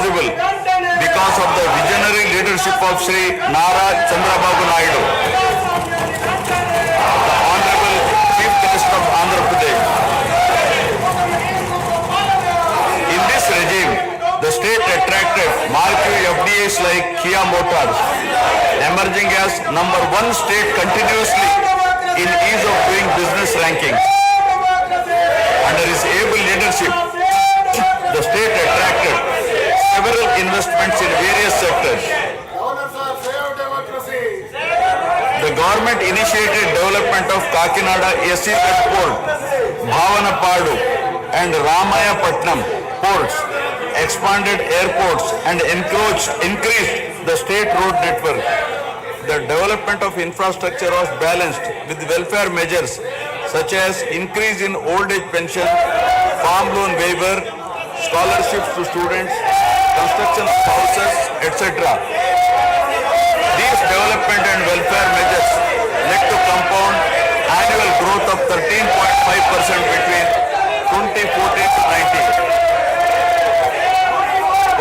possible because of the visionary leadership of Sri Nara Chandrababu Naidu, the Honorable Chief Minister of Andhra Pradesh. In this regime, the state attracted marquee FDIs like Kia Motors, emerging as #1 state continuously in ease of doing business rankings. Under his able leadership, the state attracted several investments in various sectors. The government initiated development of Kakinada SEZ port, Bhavanapadu and Ramayapatnam ports, expanded airports and increased the state road network. The development of infrastructure was balanced with welfare measures such as increase in old age pension, farm loan waiver, scholarships to students, construction of houses, etc. These development and welfare measures led to compound annual growth of 13.5% between 2014 to 19.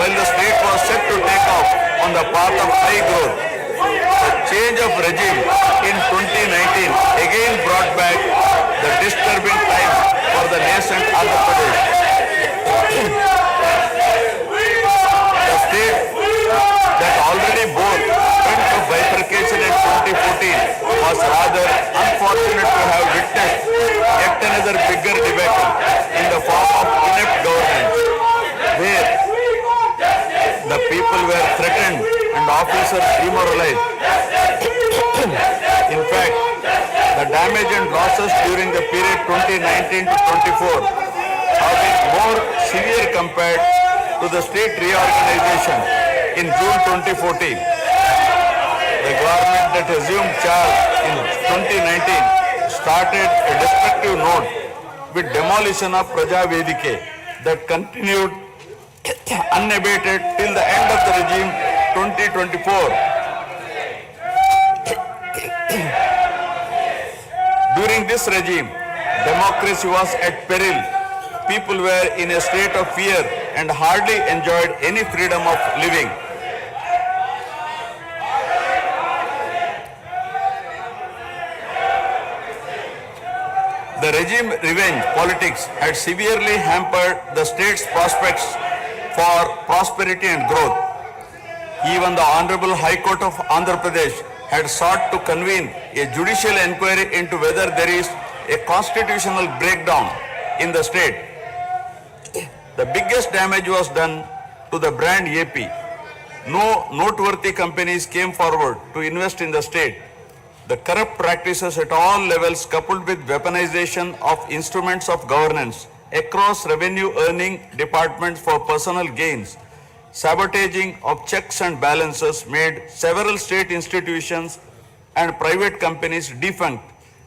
While the state was set to take off on the path of high growth, the change of regime in 2019 again brought back the disturbing times for the nascent Andhra Pradesh. The state that already bore front of bifurcation in 2014 was rather unfortunate to have witnessed yet another bigger debacle in the form of inept governance, where the people were threatened and officers demoralized. In fact, the damage and losses during the period 2019 to 24 have been more severe compared to the state reorganization in June 2014. The government that assumed charge in 2019 started a destructive note with demolition of Praja Vedike that continued unabated till the end of the regime 2024. During this regime, democracy was at peril. People were in a state of fear and hardly enjoyed any freedom of living. The regime revenge politics had severely hampered the state's prospects for prosperity and growth. Even the Honorable High Court of Andhra Pradesh had sought to convene a judicial inquiry into whether there is a constitutional breakdown in the state. The biggest damage was done to the brand AP. No noteworthy companies came forward to invest in the state. The corrupt practices at all levels, coupled with weaponization of instruments of governance across revenue earning departments for personal gains, sabotaging of checks and balances, made several state institutions and private companies defunct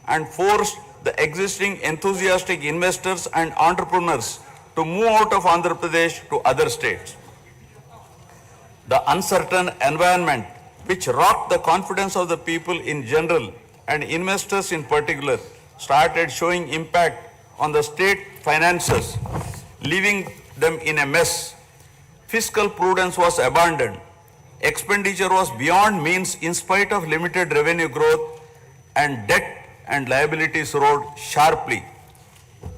and forced the existing enthusiastic investors and entrepreneurs to move out of Andhra Pradesh to other states. The uncertain environment which rocked the confidence of the people in general and investors in particular started showing impact on the state finances, leaving them in a mess. Fiscal prudence was abandoned. Expenditure was beyond means in spite of limited revenue growth, and debt and liabilities rose sharply.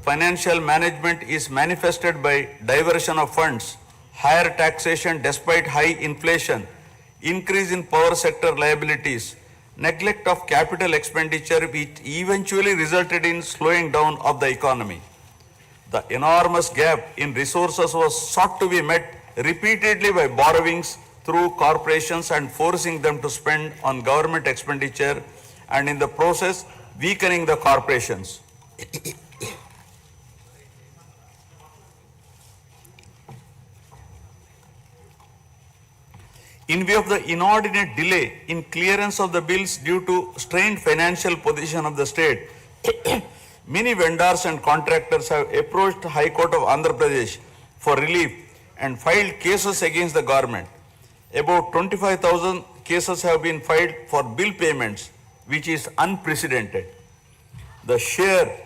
Financial management is manifested by diversion of funds, higher taxation despite high inflation, increase in power sector liabilities, neglect of capital expenditure, which eventually resulted in slowing down of the economy. The enormous gap in resources was sought to be met repeatedly by borrowings through corporations and forcing them to spend on government expenditure, and in the process weakening the corporations. In view of the inordinate delay in clearance of the bills due to strained financial position of the state, many vendors and contractors have approached the High Court of Andhra Pradesh for relief and filed cases against the government. About 25,000 cases have been filed for bill payments, which is unprecedented. The sheer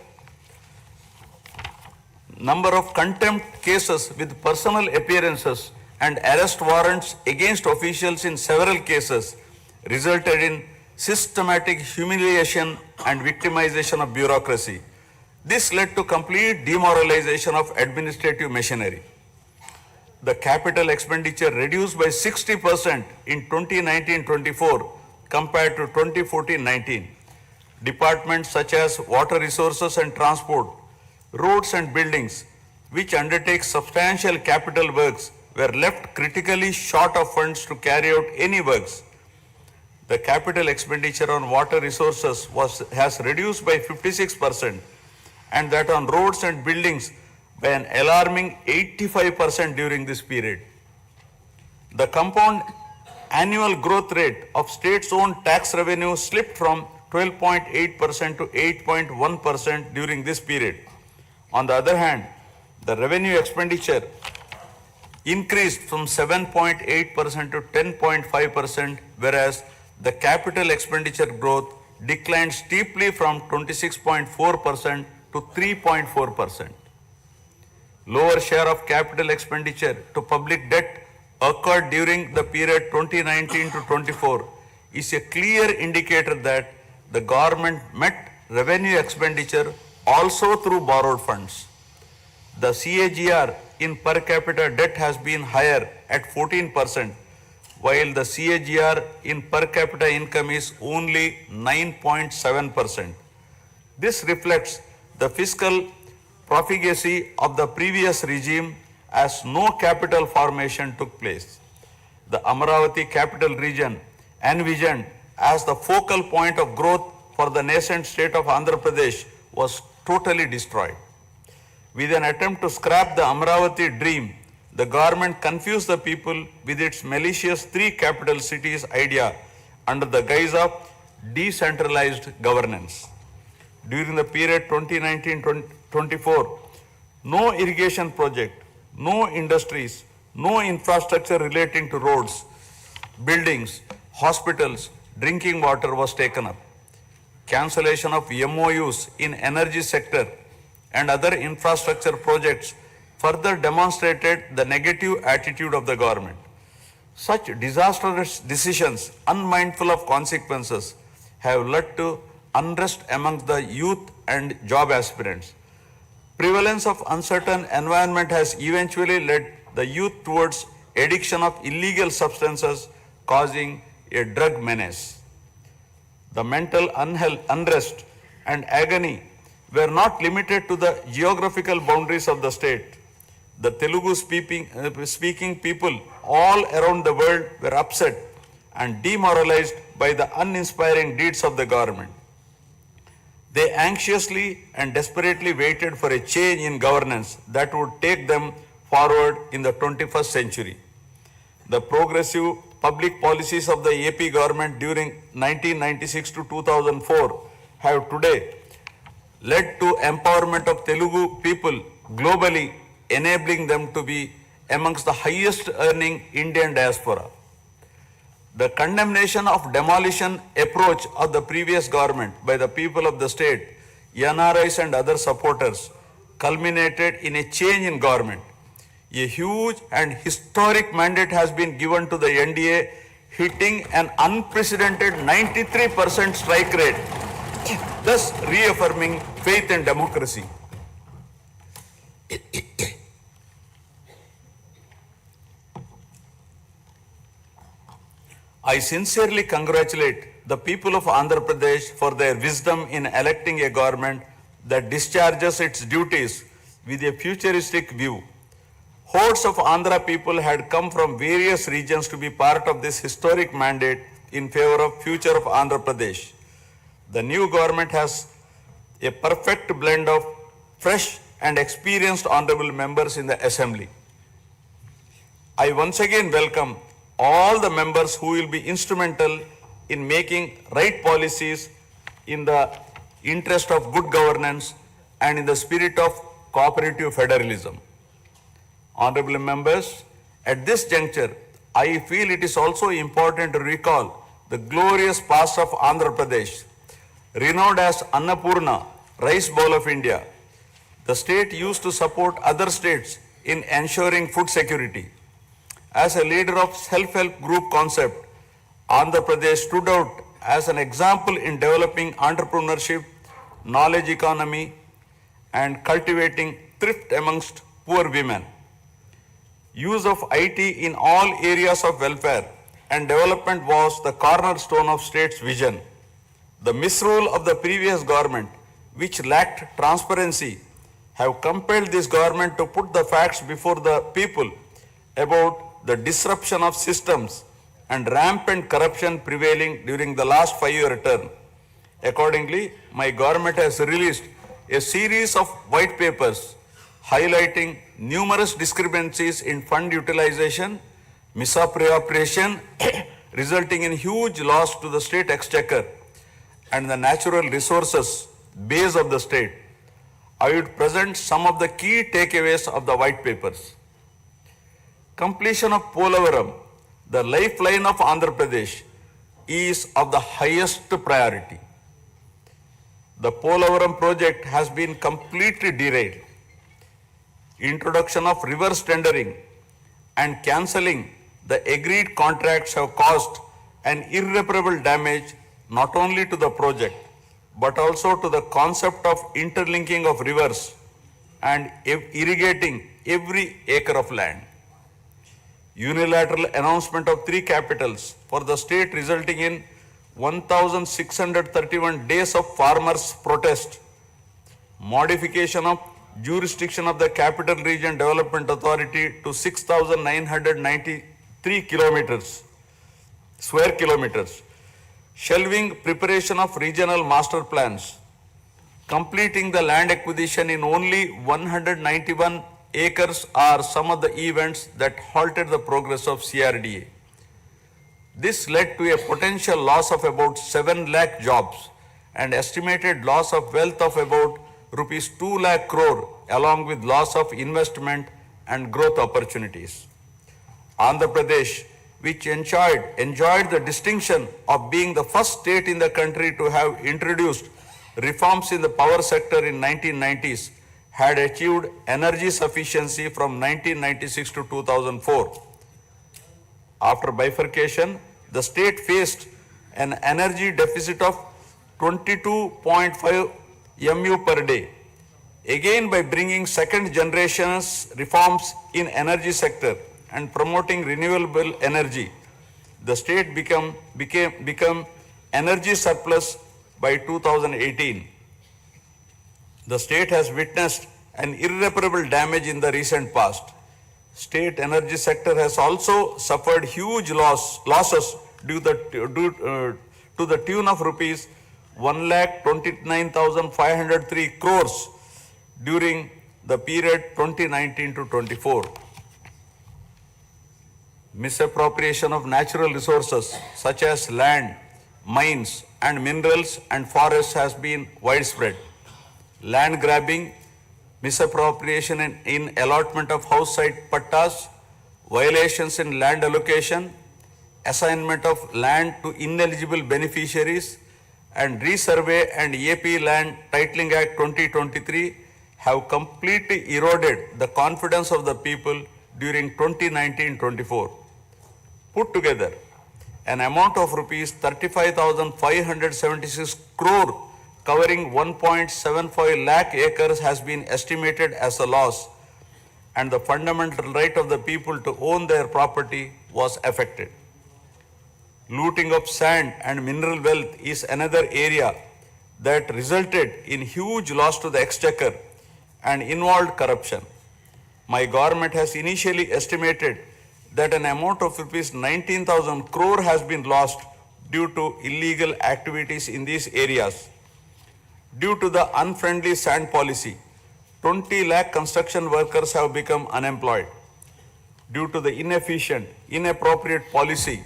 number of contempt cases with personal appearances and arrest warrants against officials in several cases resulted in systematic humiliation and victimization of bureaucracy. This led to complete demoralization of administrative machinery. The capital expenditure reduced by 60% in 2019-24 compared to 2014-19. Departments such as water resources and transport, roads and buildings, which undertake substantial capital works, were left critically short of funds to carry out any works. The capital expenditure on water resources has reduced by 56%, and that on roads and buildings by an alarming 85% during this period. The compound annual growth rate of states-owned tax revenue slipped from 12.8% to 8.1% during this period. On the other hand, the revenue expenditure increased from 7.8% to 10.5%, whereas the capital expenditure growth declined steeply from 26.4% to 3.4%. Lower share of capital expenditure to public debt occurred during the period 2019 to 24 is a clear indicator that the government met revenue expenditure also through borrowed funds. The CAGR in per capita debt has been higher at 14%, while the CAGR in per capita income is only 9.7%. This reflects the fiscal profligacy of the previous regime as no capital formation took place. The Amaravati capital region, envisioned as the focal point of growth for the nascent state of Andhra Pradesh, was totally destroyed. With an attempt to scrap the Amaravati dream, the government confused the people with its malicious three capital cities idea under the guise of decentralized governance. During the period 2019-24, no irrigation project, no industries, no infrastructure relating to roads, buildings, hospitals, drinking water was taken up. Cancellation of MOUs in energy sector and other infrastructure projects further demonstrated the negative attitude of the government. Such disastrous decisions, unmindful of consequences, have led to unrest among the youth and job aspirants. Prevalence of uncertain environment has eventually led the youth towards addiction of illegal substances, causing a drug menace. The mental unrest and agony were not limited to the geographical boundaries of the state. The Telugu speaking people all around the world were upset and demoralized by the uninspiring deeds of the government. They anxiously and desperately waited for a change in governance that would take them forward in the 21st century. The progressive public policies of the AP government during 1996 to 2004 have today led to empowerment of Telugu people globally, enabling them to be amongst the highest earning Indian diaspora. The condemnation of demolition approach of the previous government by the people of the state, NRIs and other supporters, culminated in a change in government. A huge and historic mandate has been given to the NDA, hitting an unprecedented 93% strike rate, thus reaffirming faith in democracy. I sincerely congratulate the people of Andhra Pradesh for their wisdom in electing a government that discharges its duties with a futuristic view. Hordes of Andhra people had come from various regions to be part of this historic mandate in favor of future of Andhra Pradesh. The new government has a perfect blend of fresh and experienced honorable members in the assembly. I once again welcome all the members who will be instrumental in making right policies in the interest of good governance and in the spirit of cooperative federalism. Honorable members, at this juncture, I feel it is also important to recall the glorious past of Andhra Pradesh. Renowned as Annapurna, rice bowl of India, the state used to support other states in ensuring food security. As a leader of self-help group concept, Andhra Pradesh stood out as an example in developing entrepreneurship, knowledge economy, and cultivating thrift amongst poor women. Use of IT in all areas of welfare and development was the cornerstone of state's vision. The misrule of the previous government, which lacked transparency, have compelled this government to put the facts before the people about the disruption of systems and rampant corruption prevailing during the last 5-year term. Accordingly, my government has released a series of white papers highlighting numerous discrepancies in fund utilization, misappropriation, resulting in huge loss to the state exchequer and the natural resources base of the state. I would present some of the key takeaways of the white papers. Completion of Polavaram, the lifeline of Andhra Pradesh, is of the highest priority. The Polavaram project has been completely derailed. Introduction of reverse tendering and cancelling the agreed contracts have caused an irreparable damage not only to the project but also to the concept of interlinking of rivers and irrigating every acre of land. Unilateral announcement of 3 capitals for the state resulting in 1,631 days of farmers' protest. Modification of jurisdiction of the Capital Region Development Authority to 6,993 square kilometers. Shelving preparation of regional master plans. Completing the land acquisition in only 191 acres are some of the events that halted the progress of CRDA. This led to a potential loss of about 7 lakh jobs and estimated loss of wealth of about rupees 2 lakh crore along with loss of investment and growth opportunities. Andhra Pradesh, which enjoyed the distinction of being the first state in the country to have introduced reforms in the power sector in 1990s, had achieved energy sufficiency from 1996 to 2004. After bifurcation, the state faced an energy deficit of 22.5 MU per day. Again, by bringing second generation's reforms in energy sector and promoting renewable energy, the state become energy surplus by 2018. The state has witnessed an irreparable damage in the recent past. State energy sector has also suffered huge losses due to the tune of rupees 1,29,503 crores during the period 2019 to 24. Misappropriation of natural resources such as land, mines and minerals and forests has been widespread. Land grabbing, misappropriation in allotment of house site pattas, violations in land allocation, assignment of land to ineligible beneficiaries, and Resurvey and AP Land Titling Act 2023 have completely eroded the confidence of the people during 2019-24. Put together, an amount of rupees 35,576 crore covering 1.75 lakh acres has been estimated as a loss, and the fundamental right of the people to own their property was affected. Looting of sand and mineral wealth is another area that resulted in huge loss to the exchequer and involved corruption. My government has initially estimated that an amount of rupees 19,000 crore has been lost due to illegal activities in these areas. Due to the unfriendly sand policy, 20 lakh construction workers have become unemployed. Due to the inefficient, inappropriate policy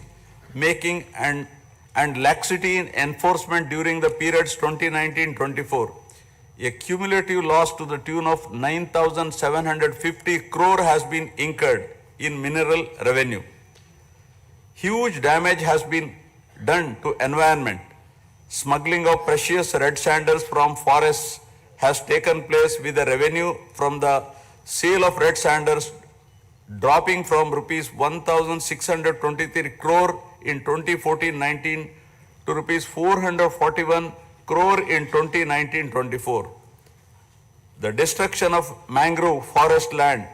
making and laxity in enforcement during the periods 2019-24, a cumulative loss to the tune of 9,750 crore has been incurred in mineral revenue. Huge damage has been done to environment. Smuggling of precious red sandals from forests has taken place with the revenue from the sale of red sandals dropping from rupees 1,623 crore in 2014-19 to rupees 441 crore in 2019-24. The destruction of mangrove forest land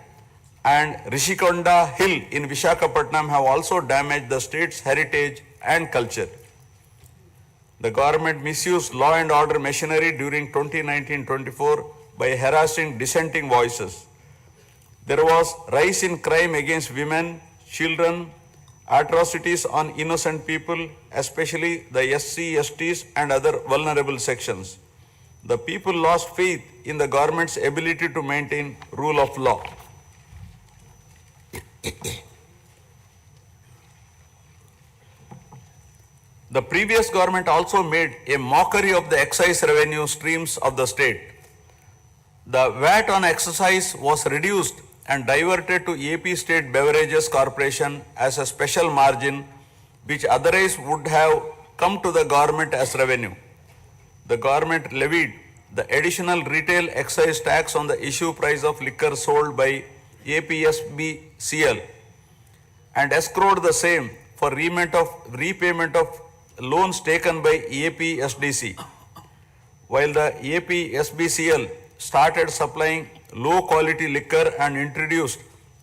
and Rishikonda Hill in Vishakhapatnam have also damaged the state's heritage and culture. The government misused law and order machinery during 2019-24 by harassing dissenting voices. There was rise in crime against women, children, atrocities on innocent people, especially the SC, STs and other vulnerable sections. The people lost faith in the government's ability to maintain rule of law. The previous government also made a mockery of the excise revenue streams of the state. The VAT on excise was reduced and diverted to AP State Beverages Corporation as a special margin which otherwise would have come to the government as revenue. The government levied the additional retail excise tax on the issue price of liquor sold by APSBCL and escrowed the same for repayment of loans taken by APSDC. While the APSBCL started supplying low quality liquor and introduced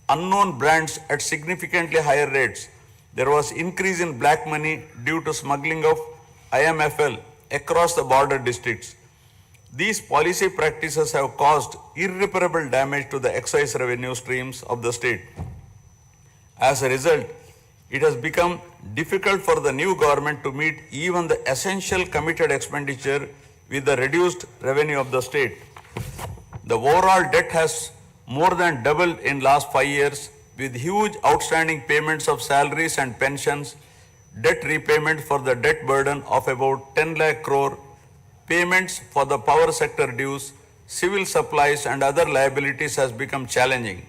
unknown brands at significantly higher rates, there was increase in black money due to smuggling of IMFL across the border districts. These policy practices have caused irreparable damage to the excise revenue streams of the state. As a result, it has become difficult for the new government to meet even the essential committed expenditure with the reduced revenue of the state. The overall debt has more than doubled in last 5 years with huge outstanding payments of salaries and pensions, debt repayment for the debt burden of about 10 lakh crore, payments for the power sector dues, civil supplies and other liabilities has become challenging.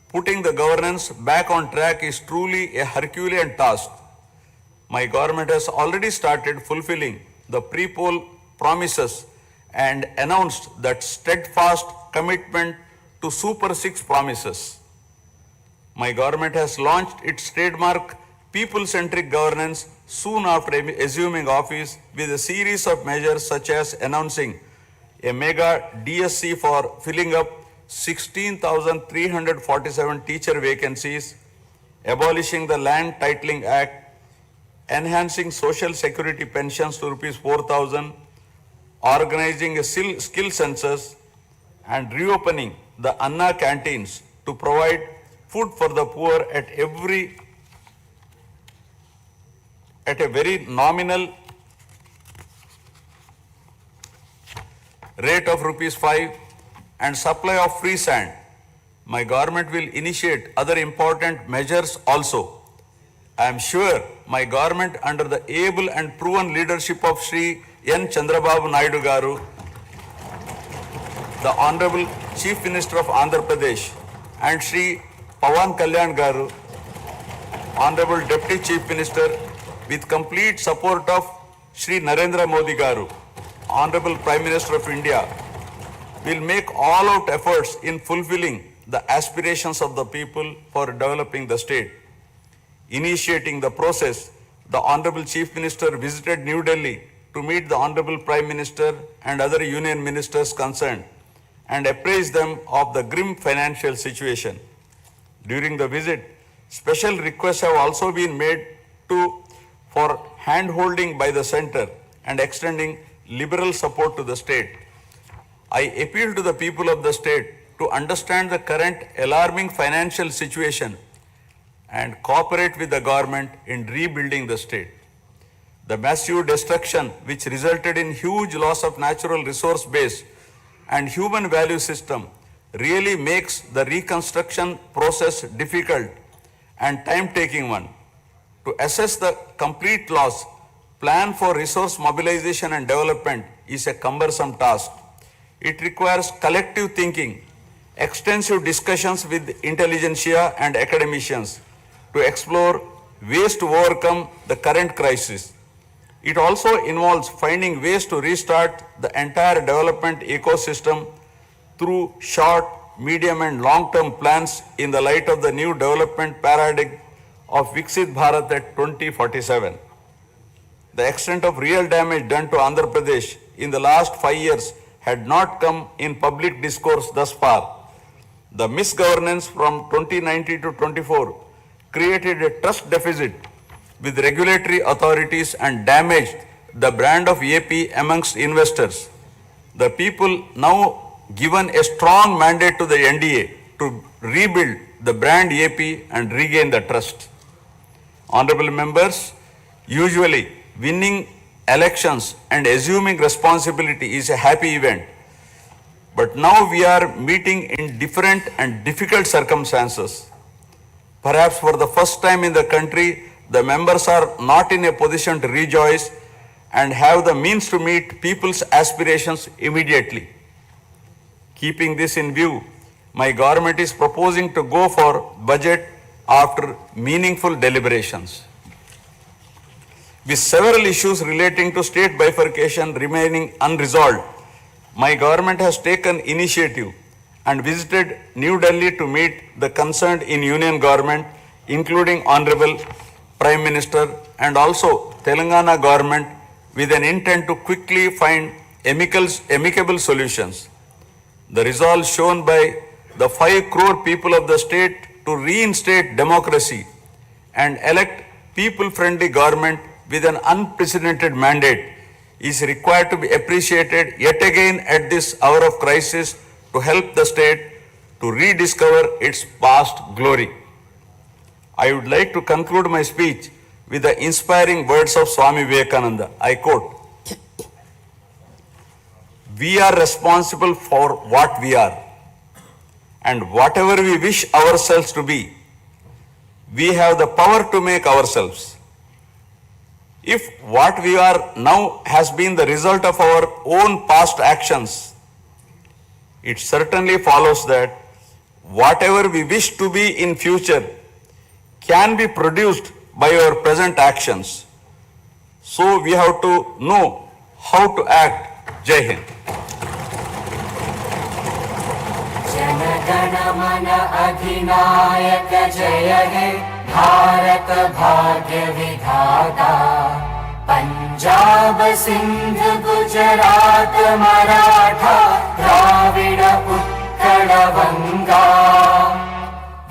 Putting the governance back on track is truly a Herculean task. My government has already started fulfilling the pre-poll promises and announced that steadfast commitment to Super 6 promises. My government has launched its trademark people-centric governance soon after assuming office with a series of measures such as announcing a mega DSC for filling up 16,347 teacher vacancies, abolishing the Land Titling Act, enhancing social security pensions to rupees 4,000, organizing a skill census, and reopening the Anna canteens to provide food for the poor at a very nominal rate of rupees 5 and supply of free sand. My government will initiate other important measures also. I am sure my government under the able and proven leadership of Shri N. Chandrababu Naidu Garu, the Honorable Chief Minister of Andhra Pradesh, and Shri Pawan Kalyan Garu, Honorable Deputy Chief Minister, with complete support of Shri Narendra Modi Garu, Honorable Prime Minister of India, will make all-out efforts in fulfilling the aspirations of the people for developing the state. Initiating the process, the Honorable Chief Minister visited New Delhi to meet the Honorable Prime Minister and other union ministers concerned and apprise them of the grim financial situation. During the visit, special requests have also been made for hand-holding by the center and extending liberal support to the state. I appeal to the people of the state to understand the current alarming financial situation and cooperate with the government in rebuilding the state. The massive destruction which resulted in huge loss of natural resource base and human value system really makes the reconstruction process difficult and time-taking one. To assess the complete loss, plan for resource mobilization and development is a cumbersome task. It requires collective thinking, extensive discussions with intelligentsia and academicians to explore ways to overcome the current crisis. It also involves finding ways to restart the entire development ecosystem through short, medium and long-term plans in the light of the new development paradigm of Viksit Bharat at 2047. The extent of real damage done to Andhra Pradesh in the last 5 years had not come in public discourse thus far. The misgovernance from 2019 to 24 created a trust deficit with regulatory authorities and damaged the brand of AP amongst investors. The people now given a strong mandate to the NDA to rebuild the brand AP and regain the trust. Honorable members, usually winning elections and assuming responsibility is a happy event. But now we are meeting in different and difficult circumstances. Perhaps for the first time in the country, the members are not in a position to rejoice and have the means to meet people's aspirations immediately. Keeping this in view, my government is proposing to go for budget after meaningful deliberations. With several issues relating to state bifurcation remaining unresolved, my government has taken initiative and visited New Delhi to meet the concerned in union government, including Honorable Prime Minister and also Telangana government, with an intent to quickly find amicable solutions. The resolve shown by the 5 crore people of the state to reinstate democracy and elect people-friendly government with an unprecedented mandate is required to be appreciated yet again at this hour of crisis to help the state to rediscover its past glory. I would like to conclude my speech with the inspiring words of Swami Vivekananda. I quote, "We are responsible for what we are, and whatever we wish ourselves to be, we have the power to make ourselves. If what we are now has been the result of our own past actions, it certainly follows that whatever we wish to be in future can be produced by our present actions. So we have to know how to act." Jai Hind. जनगण मन अधिनायक जय हे भारत भाग्य विधाता पंजाब सिंध गुजरात मराठा द्राविड उत्कल बंगा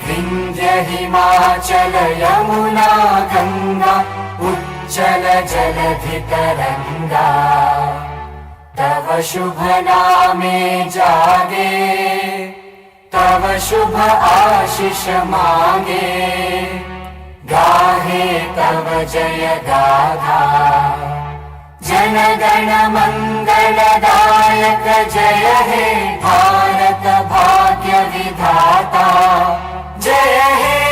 विंध्य हिमाचल यमुना गंगा उज्जल जलधि तरंगा तव शुभ नामे जागे तव शुभ आशीष मांगे गाहे तव जय गाथा जनगण मंगलदायक जय हे भारत भाग्य विधाता जय हे